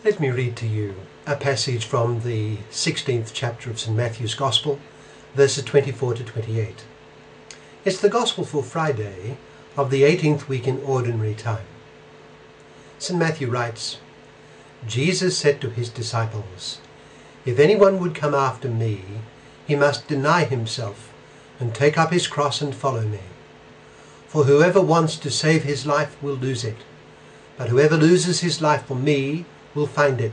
Let me read to you a passage from the 16th chapter of St. Matthew's Gospel, verses 24 to 28. It's the Gospel for Friday of the 18th week in Ordinary Time. St. Matthew writes, Jesus said to his disciples, "If anyone would come after me, he must deny himself and take up his cross and follow me. For whoever wants to save his life will lose it, but whoever loses his life for me will find it.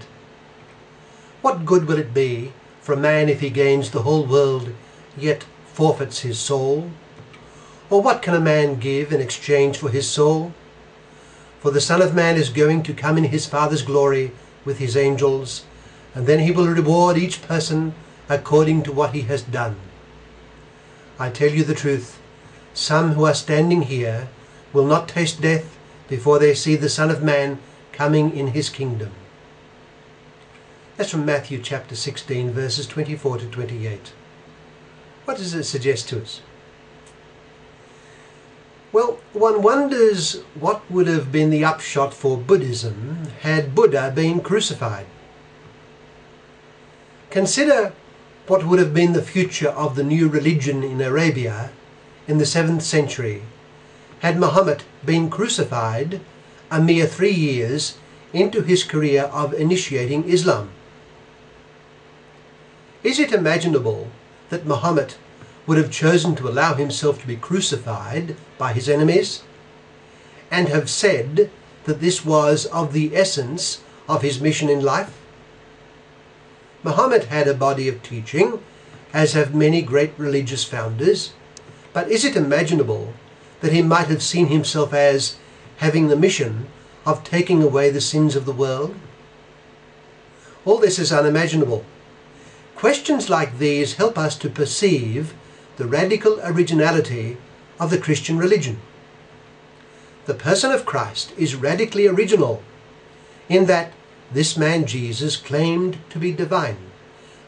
What good will it be for a man if he gains the whole world, yet forfeits his soul? Or what can a man give in exchange for his soul? For the Son of Man is going to come in his Father's glory with his angels, and then he will reward each person according to what he has done. I tell you the truth, some who are standing here will not taste death before they see the Son of Man coming in his kingdom." That's from Matthew chapter 16, verses 24 to 28. What does it suggest to us? Well, one wonders what would have been the upshot for Buddhism had Buddha been crucified. Consider what would have been the future of the new religion in Arabia in the 7th century had Muhammad been crucified a mere 3 years into his career of initiating Islam. Is it imaginable that Muhammad would have chosen to allow himself to be crucified by his enemies and have said that this was of the essence of his mission in life? Muhammad had a body of teaching, as have many great religious founders, but is it imaginable that he might have seen himself as having the mission of taking away the sins of the world? All this is unimaginable. Questions like these help us to perceive the radical originality of the Christian religion. The person of Christ is radically original in that this man Jesus claimed to be divine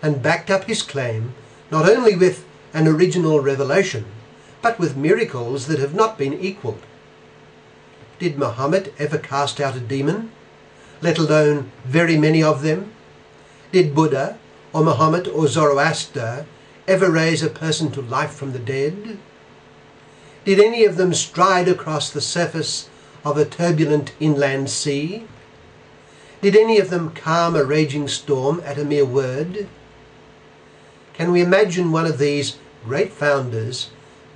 and backed up his claim not only with an original revelation but with miracles that have not been equalled. Did Muhammad ever cast out a demon, let alone very many of them? Did Buddha or Muhammad or Zoroaster ever raise a person to life from the dead? Did any of them stride across the surface of a turbulent inland sea? Did any of them calm a raging storm at a mere word? Can we imagine one of these great founders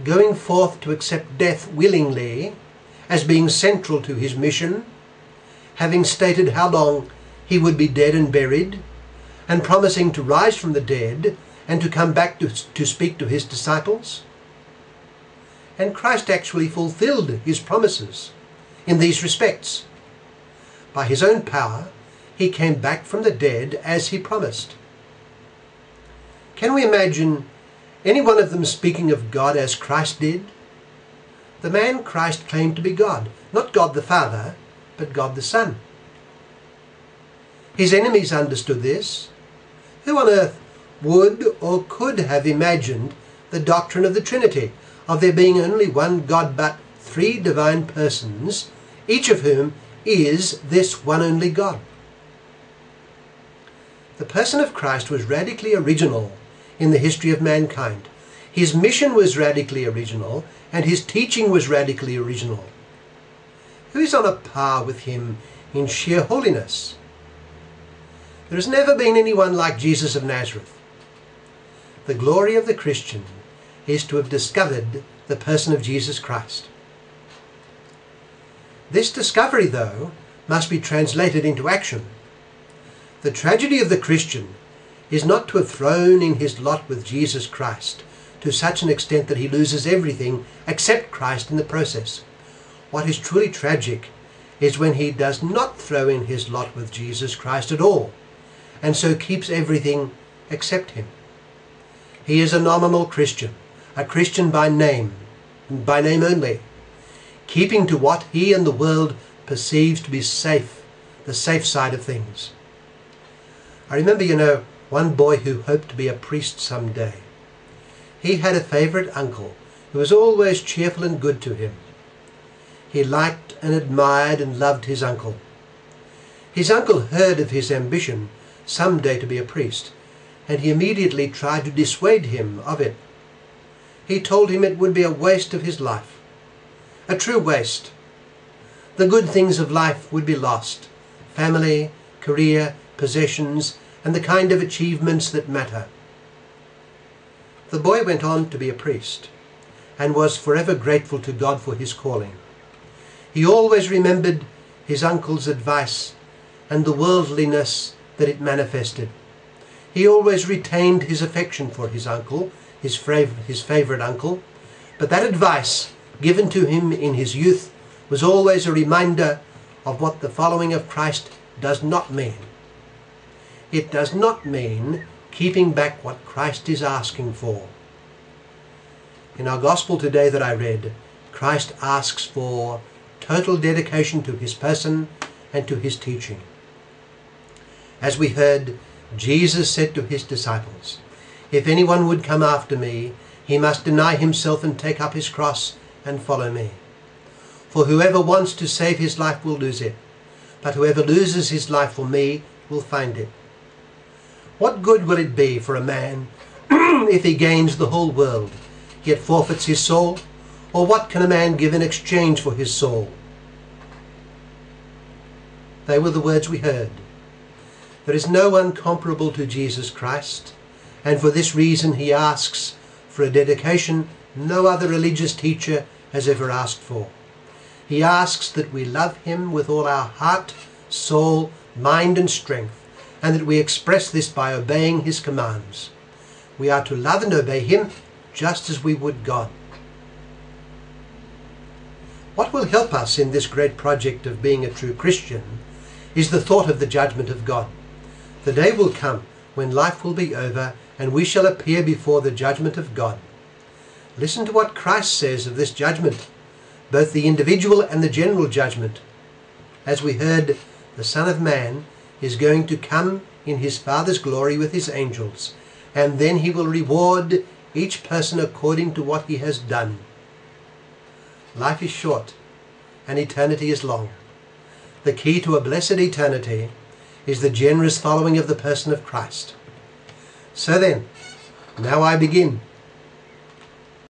going forth to accept death willingly as being central to his mission, having stated how long he would be dead and buried, and promising to rise from the dead and to come back to speak to his disciples? And Christ actually fulfilled his promises in these respects. By his own power, he came back from the dead as he promised. Can we imagine any one of them speaking of God as Christ did? The man Christ claimed to be God, not God the Father, but God the Son. His enemies understood this. Who on earth would or could have imagined the doctrine of the Trinity, of there being only one God but 3 divine persons, each of whom is this one only God? The person of Christ was radically original in the history of mankind. His mission was radically original, and his teaching was radically original. Who is on a par with him in sheer holiness? There has never been anyone like Jesus of Nazareth. The glory of the Christian is to have discovered the person of Jesus Christ. This discovery, though, must be translated into action. The tragedy of the Christian is not to have thrown in his lot with Jesus Christ to such an extent that he loses everything except Christ in the process. What is truly tragic is when he does not throw in his lot with Jesus Christ at all, and so keeps everything except him. He is a nominal Christian, a Christian by name only, keeping to what he and the world perceives to be safe, the safe side of things. I remember, one boy who hoped to be a priest someday. He had a favourite uncle who was always cheerful and good to him. He liked and admired and loved his uncle. His uncle heard of his ambition some day to be a priest, and he immediately tried to dissuade him of it. He told him it would be a waste of his life, a true waste. The good things of life would be lost: family, career, possessions, and the kind of achievements that matter. The boy went on to be a priest, and was forever grateful to God for his calling. He always remembered his uncle's advice and the worldliness that it manifested. He always retained his affection for his uncle, his favourite uncle, but that advice given to him in his youth was always a reminder of what the following of Christ does not mean. It does not mean keeping back what Christ is asking for. In our gospel today that I read, Christ asks for total dedication to his person and to his teaching. As we heard, Jesus said to his disciples, "If anyone would come after me, he must deny himself and take up his cross and follow me. For whoever wants to save his life will lose it, but whoever loses his life for me will find it." What good will it be for a man if he gains the whole world, yet forfeits his soul? Or what can a man give in exchange for his soul? They were the words we heard. There is no one comparable to Jesus Christ, and for this reason he asks for a dedication no other religious teacher has ever asked for. He asks that we love him with all our heart, soul, mind and strength, and that we express this by obeying his commands. We are to love and obey him just as we would God. What will help us in this great project of being a true Christian is the thought of the judgment of God. The day will come when life will be over and we shall appear before the judgment of God. Listen to what Christ says of this judgment, both the individual and the general judgment. As we heard, the Son of Man is going to come in his Father's glory with his angels, and then he will reward each person according to what he has done. Life is short and eternity is long. The key to a blessed eternity is the generous following of the person of Christ. So then, now I begin